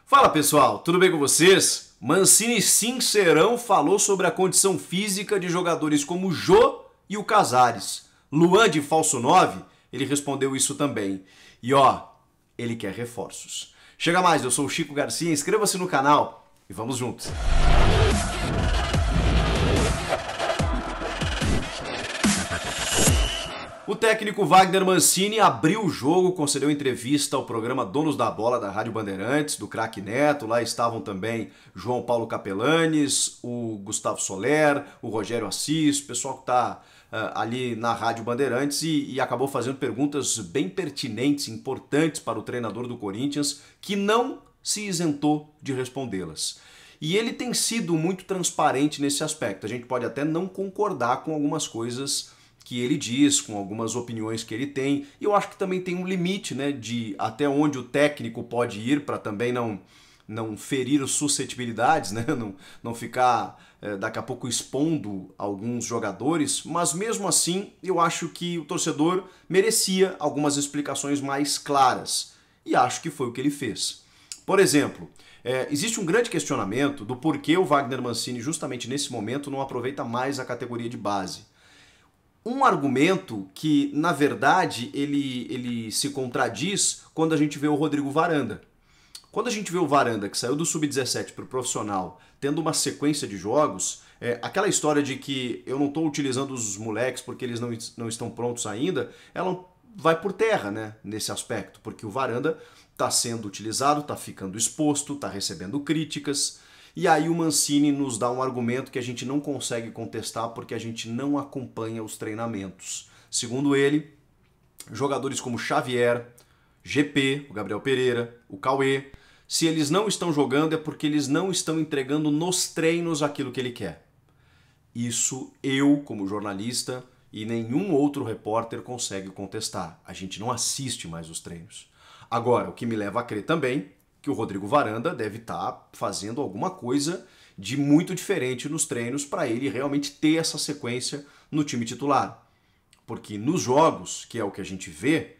Fala pessoal, tudo bem com vocês? Mancini sincerão falou sobre a condição física de jogadores como o Jô e o Casares. Luan de falso 9, ele respondeu isso também. E ó, ele quer reforços. Chega mais, eu sou o Chico Garcia, inscreva-se no canal e vamos juntos. O técnico Wagner Mancini abriu o jogo, concedeu entrevista ao programa Donos da Bola da Rádio Bandeirantes, do Craque Neto. Lá estavam também João Paulo Capelanes, o Gustavo Soler, o Rogério Assis, o pessoal que está ali na Rádio Bandeirantes e acabou fazendo perguntas bem pertinentes, importantes para o treinador do Corinthians, que não se isentou de respondê-las. E ele tem sido muito transparente nesse aspecto. A gente pode até não concordar com algumas coisas que ele diz, com algumas opiniões que ele tem, e eu acho que também tem um limite, né, de até onde o técnico pode ir para também não ferir suscetibilidades, né, não ficar daqui a pouco expondo alguns jogadores, mas mesmo assim eu acho que o torcedor merecia algumas explicações mais claras, e acho que foi o que ele fez. Por exemplo, existe um grande questionamento do porquê o Wagner Mancini justamente nesse momento não aproveita mais a categoria de base. Um argumento que, na verdade, ele se contradiz quando a gente vê o Rodrigo Varanda. Quando a gente vê o Varanda, que saiu do Sub-17 para o profissional, tendo uma sequência de jogos, aquela história de que eu não estou utilizando os moleques porque eles não estão prontos ainda, ela vai por terra, né, nesse aspecto, porque o Varanda está sendo utilizado, está ficando exposto, está recebendo críticas. E aí o Mancini nos dá um argumento que a gente não consegue contestar porque a gente não acompanha os treinamentos. Segundo ele, jogadores como Xavier, GP, o Gabriel Pereira, o Cauê, se eles não estão jogando é porque eles não estão entregando nos treinos aquilo que ele quer. Isso eu, como jornalista, e nenhum outro repórter consegue contestar. A gente não assiste mais os treinos. Agora, o que me leva a crer também que o Rodrigo Varanda deve estar fazendo alguma coisa de muito diferente nos treinos para ele realmente ter essa sequência no time titular. Porque nos jogos, que é o que a gente vê,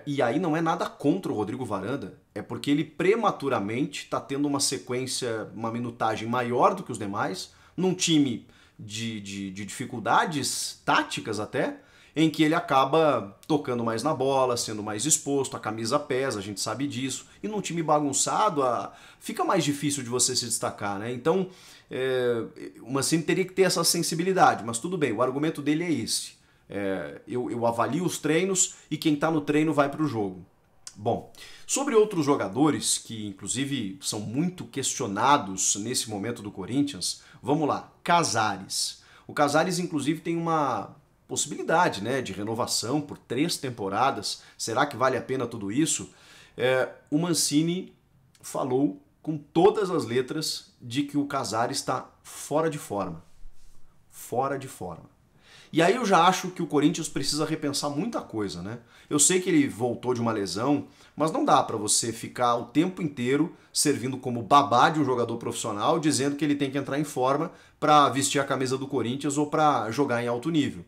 e aí não é nada contra o Rodrigo Varanda, é porque ele prematuramente está tendo uma sequência, uma minutagem maior do que os demais, num time de dificuldades táticas até, em que ele acaba tocando mais na bola, sendo mais exposto, a camisa pesa, a gente sabe disso. E num time bagunçado, fica mais difícil de você se destacar, né? Então, o Mancini teria que ter essa sensibilidade, mas tudo bem, o argumento dele é esse. Eu avalio os treinos e quem está no treino vai para o jogo. Bom, sobre outros jogadores que inclusive são muito questionados nesse momento do Corinthians, vamos lá, Casares. O Casares inclusive tem uma possibilidade, né, de renovação por 3 temporadas. Será que vale a pena tudo isso? O Mancini falou com todas as letras de que o Casares está fora de forma. Fora de forma. E aí eu já acho que o Corinthians precisa repensar muita coisa, né? Eu sei que ele voltou de uma lesão, mas não dá para você ficar o tempo inteiro servindo como babá de um jogador profissional, dizendo que ele tem que entrar em forma para vestir a camisa do Corinthians ou para jogar em alto nível.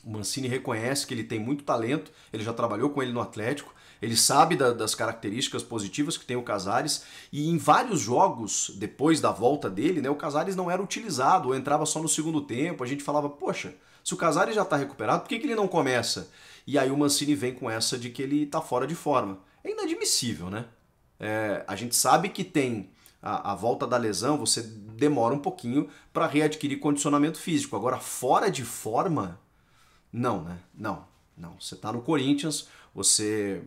O Mancini reconhece que ele tem muito talento, ele já trabalhou com ele no Atlético, ele sabe das características positivas que tem o Casares, e em vários jogos, depois da volta dele, né, o Casares não era utilizado, ou entrava só no segundo tempo. A gente falava, poxa, se o Casares já está recuperado, por que ele não começa? E aí o Mancini vem com essa de que ele está fora de forma. É inadmissível, né? A gente sabe que tem a volta da lesão, você demora um pouquinho para readquirir condicionamento físico. Agora, fora de forma... Não, né? Não. Você está no Corinthians, você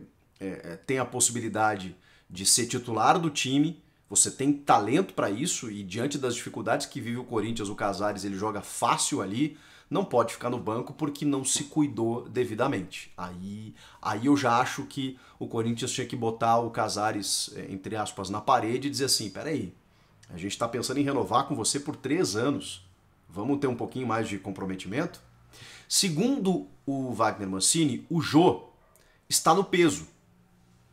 tem a possibilidade de ser titular do time, você tem talento para isso e diante das dificuldades que vive o Corinthians, o Casares, ele joga fácil ali, não pode ficar no banco porque não se cuidou devidamente. Aí eu já acho que o Corinthians tinha que botar o Casares, entre aspas, na parede e dizer assim, peraí, a gente está pensando em renovar com você por 3 anos, vamos ter um pouquinho mais de comprometimento? Segundo o Wagner Mancini, o Jô está no peso.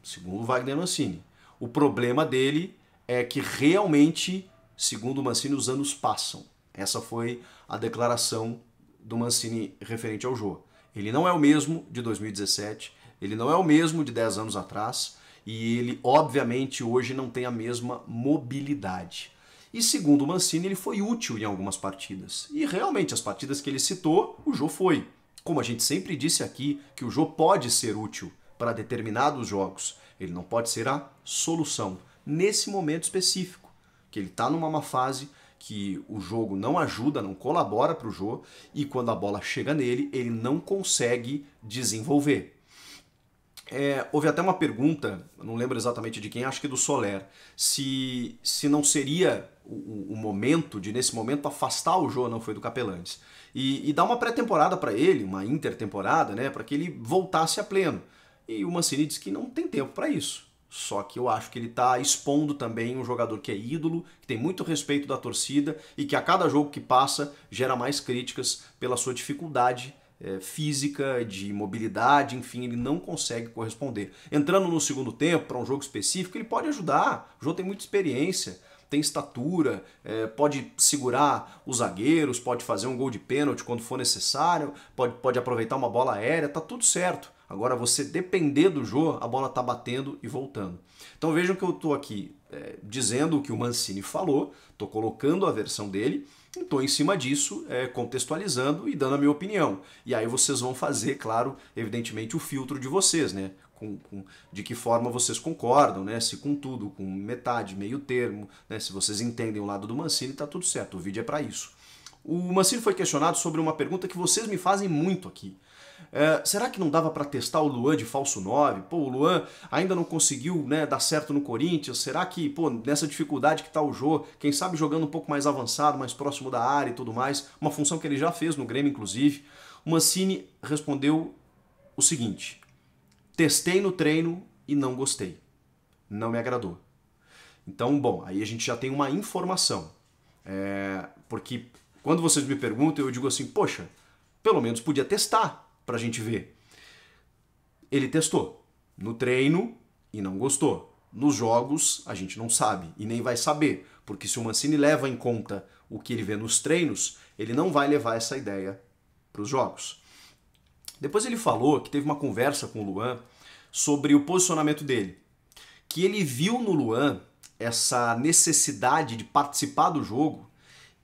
Segundo o Wagner Mancini. O problema dele é que realmente, segundo o Mancini, os anos passam. Essa foi a declaração do Mancini referente ao Jô. Ele não é o mesmo de 2017, ele não é o mesmo de 10 anos atrás, e ele obviamente hoje não tem a mesma mobilidade. E segundo o Mancini, ele foi útil em algumas partidas. E realmente, as partidas que ele citou, o Jô foi. Como a gente sempre disse aqui, que o Jô pode ser útil para determinados jogos. Ele não pode ser a solução nesse momento específico, que ele está numa má fase, que o jogo não ajuda, não colabora para o Jô, e quando a bola chega nele, ele não consegue desenvolver. Houve até uma pergunta, não lembro exatamente de quem, acho que do Soler, se não seria o momento de, nesse momento, afastar o Jô, não foi do Capelantes, e dar uma pré-temporada para ele, uma intertemporada, né, para que ele voltasse a pleno. E o Mancini disse que não tem tempo para isso. Só que eu acho que ele está expondo também um jogador que é ídolo, que tem muito respeito da torcida e que a cada jogo que passa gera mais críticas pela sua dificuldade física, de mobilidade, enfim, ele não consegue corresponder. Entrando no segundo tempo, para um jogo específico, ele pode ajudar. O jogo tem muita experiência, tem estatura, pode segurar os zagueiros, pode fazer um gol de pênalti quando for necessário, pode aproveitar uma bola aérea, tá tudo certo. Agora, você depender do Jô, a bola tá batendo e voltando. Então vejam que eu estou aqui dizendo o que o Mancini falou, estou colocando a versão dele, estou em cima disso contextualizando e dando a minha opinião. E aí vocês vão fazer, claro, evidentemente, o filtro de vocês, né? De que forma vocês concordam, né? Se com tudo, com metade, meio termo, né? Se vocês entendem o lado do Mancini, tá tudo certo, o vídeo é para isso. O Mancini foi questionado sobre uma pergunta que vocês me fazem muito aqui. Será que não dava para testar o Luan de falso 9? Pô, o Luan ainda não conseguiu, né, dar certo no Corinthians. Será que, pô, nessa dificuldade que tá o Jô, quem sabe jogando um pouco mais avançado, mais próximo da área e tudo mais, uma função que ele já fez no Grêmio, inclusive. O Mancini respondeu o seguinte: testei no treino e não gostei. Não me agradou. Então, bom, aí a gente já tem uma informação. Porque quando vocês me perguntam, eu digo assim, poxa, pelo menos podia testar pra gente ver. Ele testou no treino e não gostou. Nos jogos a gente não sabe e nem vai saber, porque se o Mancini leva em conta o que ele vê nos treinos, ele não vai levar essa ideia para os jogos. Depois ele falou que teve uma conversa com o Luan sobre o posicionamento dele, que ele viu no Luan essa necessidade de participar do jogo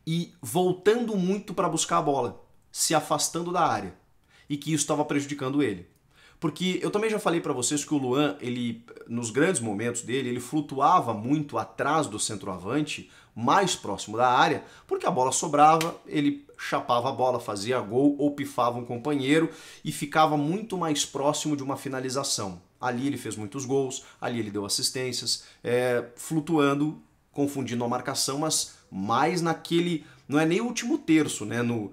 e voltando muito para buscar a bola, se afastando da área, e que isso estava prejudicando ele. Porque eu também já falei para vocês que o Luan, ele, nos grandes momentos dele, ele flutuava muito atrás do centroavante, mais próximo da área, porque a bola sobrava, ele chapava a bola, fazia gol ou pifava um companheiro e ficava muito mais próximo de uma finalização. Ali ele fez muitos gols, ali ele deu assistências, flutuando, confundindo a marcação, mas mais naquele, não é nem o último terço, né, no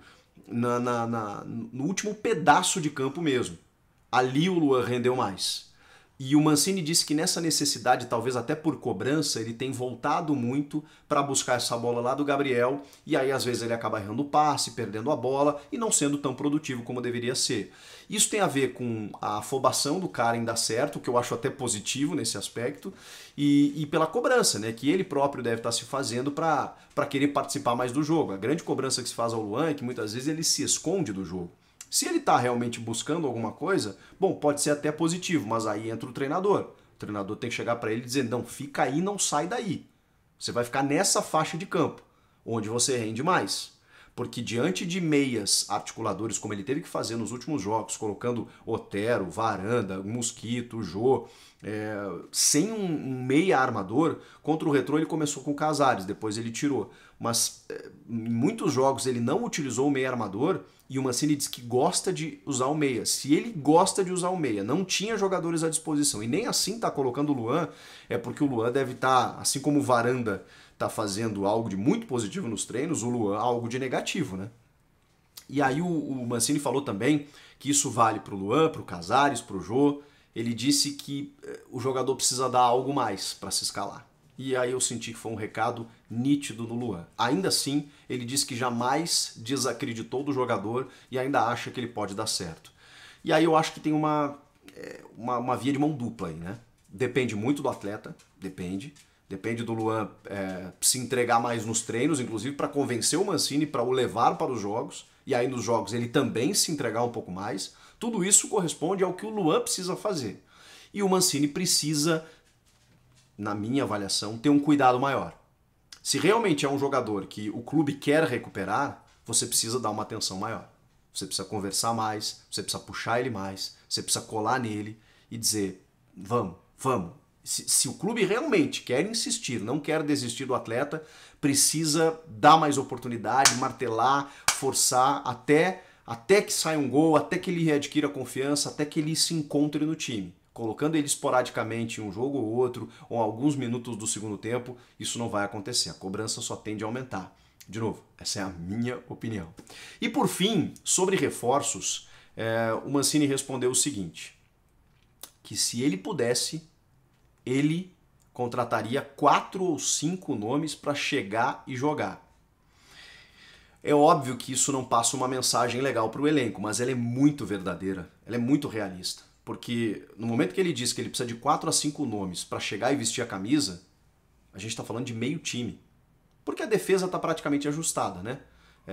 último pedaço de campo mesmo. Ali o Luan rendeu mais. E o Mancini disse que nessa necessidade, talvez até por cobrança, ele tem voltado muito para buscar essa bola lá do Gabriel, e aí às vezes ele acaba errando o passe, perdendo a bola e não sendo tão produtivo como deveria ser. Isso tem a ver com a afobação do cara em dar certo, que eu acho até positivo nesse aspecto, e pela cobrança, né, que ele próprio deve estar se fazendo para querer participar mais do jogo. A grande cobrança que se faz ao Luan é que muitas vezes ele se esconde do jogo. Se ele está realmente buscando alguma coisa, bom, pode ser até positivo, mas aí entra o treinador. O treinador tem que chegar para ele e dizer, não, fica aí, não sai daí. Você vai ficar nessa faixa de campo, onde você rende mais. Porque diante de meias articuladores, como ele teve que fazer nos últimos jogos, colocando Otero, Varanda, Mosquito, Jô, sem um meia armador, contra o Retrô ele começou com o Casares, depois ele tirou. Mas em muitos jogos ele não utilizou o meia armador e o Mancini diz que gosta de usar o meia. Se ele gosta de usar o meia, não tinha jogadores à disposição e nem assim está colocando o Luan, é porque o Luan deve estar, assim como o Varanda está fazendo algo de muito positivo nos treinos, o Luan algo de negativo, né? E aí o Mancini falou também que isso vale para o Luan, para o Casares, para o Jô. Ele disse que o jogador precisa dar algo mais para se escalar. E aí eu senti que foi um recado nítido do Luan. Ainda assim, ele disse que jamais desacreditou do jogador e ainda acha que ele pode dar certo. E aí eu acho que tem uma via de mão dupla aí, né? Depende muito do atleta, depende do Luan se entregar mais nos treinos, inclusive para convencer o Mancini, para o levar para os jogos, e aí nos jogos ele também se entregar um pouco mais. Tudo isso corresponde ao que o Luan precisa fazer. E o Mancini precisa na minha avaliação, ter um cuidado maior. Se realmente é um jogador que o clube quer recuperar, você precisa dar uma atenção maior. Você precisa conversar mais, você precisa puxar ele mais, você precisa colar nele e dizer, vamos. Se o clube realmente quer insistir, não quer desistir do atleta, precisa dar mais oportunidade, martelar, forçar até que saia um gol, até que ele readquira confiança, até que ele se encontre no time. Colocando ele esporadicamente em um jogo ou outro, ou alguns minutos do segundo tempo, isso não vai acontecer. A cobrança só tende a aumentar. De novo, essa é a minha opinião. E por fim, sobre reforços, o Mancini respondeu o seguinte, que se ele pudesse, ele contrataria 4 ou 5 nomes para chegar e jogar. É óbvio que isso não passa uma mensagem legal para o elenco, mas ela é muito verdadeira, ela é muito realista. Porque no momento que ele diz que ele precisa de 4 a 5 nomes para chegar e vestir a camisa, a gente está falando de meio time. Porque a defesa está praticamente ajustada, né?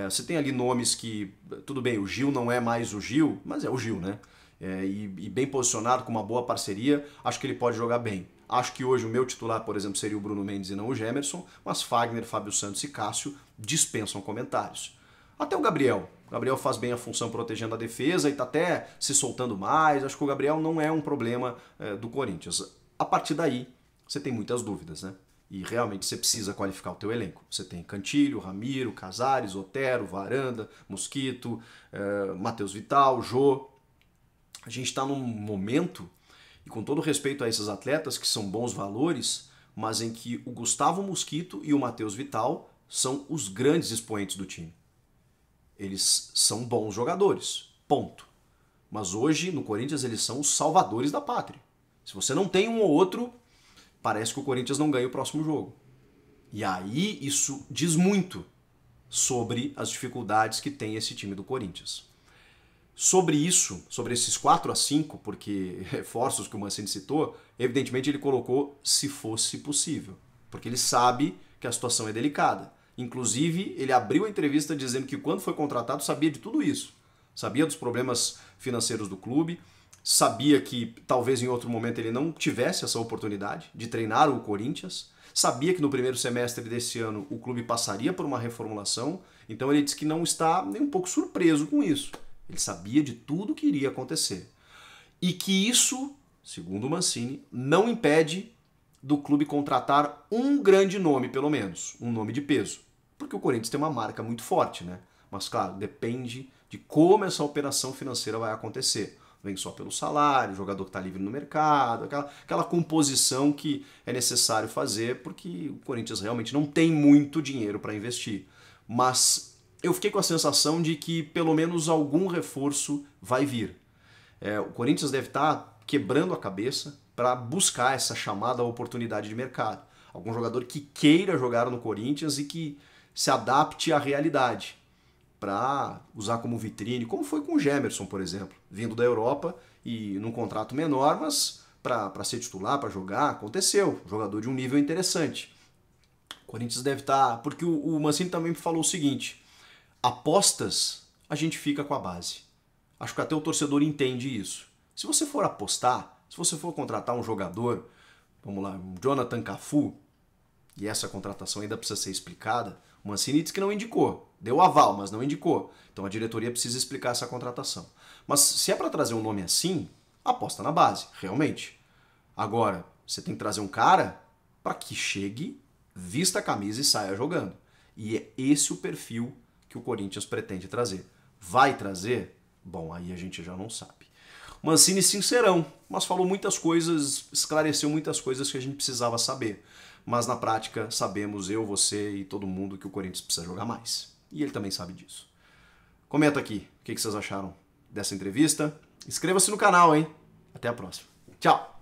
Você tem ali nomes que, tudo bem, o Gil não é mais o Gil, mas é o Gil, né? E bem posicionado, com uma boa parceria, acho que ele pode jogar bem. Acho que hoje o meu titular, por exemplo, seria o Bruno Mendes e não o Gemerson, mas Fagner, Fábio Santos e Cássio dispensam comentários. Até o Gabriel. O Gabriel faz bem a função protegendo a defesa e está até se soltando mais. Acho que o Gabriel não é um problema do Corinthians. A partir daí, você tem muitas dúvidas, né? E realmente você precisa qualificar o teu elenco. Você tem Cantilho, Ramiro, Casares, Otero, Varanda, Mosquito, Matheus Vital, Jô. A gente está num momento, e com todo respeito a esses atletas que são bons valores, mas em que o Gustavo Mosquito e o Matheus Vital são os grandes expoentes do time. Eles são bons jogadores, ponto. Mas hoje, no Corinthians, eles são os salvadores da pátria. Se você não tem um ou outro, parece que o Corinthians não ganha o próximo jogo. E aí, isso diz muito sobre as dificuldades que tem esse time do Corinthians. Sobre isso, sobre esses 4 a 5, porque reforços que o Mancini citou, evidentemente ele colocou se fosse possível, porque ele sabe que a situação é delicada. Inclusive, ele abriu a entrevista dizendo que quando foi contratado sabia de tudo isso. Sabia dos problemas financeiros do clube, sabia que talvez em outro momento ele não tivesse essa oportunidade de treinar o Corinthians, sabia que no primeiro semestre desse ano o clube passaria por uma reformulação, então ele disse que não está nem um pouco surpreso com isso. Ele sabia de tudo que iria acontecer. E que isso, segundo o Mancini, não impede do clube contratar um grande nome, pelo menos, um nome de peso. Porque o Corinthians tem uma marca muito forte, né? Mas, claro, depende de como essa operação financeira vai acontecer. Vem só pelo salário, o jogador que está livre no mercado, aquela composição que é necessário fazer, porque o Corinthians realmente não tem muito dinheiro para investir. Mas eu fiquei com a sensação de que pelo menos algum reforço vai vir. O Corinthians deve estar quebrando a cabeça para buscar essa chamada oportunidade de mercado. Algum jogador que queira jogar no Corinthians e que se adapte à realidade, para usar como vitrine, como foi com o Gemerson, por exemplo, vindo da Europa e num contrato menor, mas para ser titular, para jogar, aconteceu. Jogador de um nível interessante. O Corinthians deve estar... Porque o Mancini também falou o seguinte, apostas, a gente fica com a base. Acho que até o torcedor entende isso. Se você for apostar, se você for contratar um jogador, vamos lá, um Jonathan Cafu, e essa contratação ainda precisa ser explicada, o Mancini disse que não indicou, deu aval, mas não indicou. Então a diretoria precisa explicar essa contratação. Mas se é para trazer um nome assim, aposta na base, realmente. Agora, você tem que trazer um cara para que chegue, vista a camisa e saia jogando. E é esse o perfil que o Corinthians pretende trazer. Vai trazer? Bom, aí a gente já não sabe. Mancini sincerão, mas falou muitas coisas, esclareceu muitas coisas que a gente precisava saber. Mas na prática sabemos, eu, você e todo mundo, que o Corinthians precisa jogar mais. E ele também sabe disso. Comenta aqui o que vocês acharam dessa entrevista. Inscreva-se no canal, hein? Até a próxima. Tchau!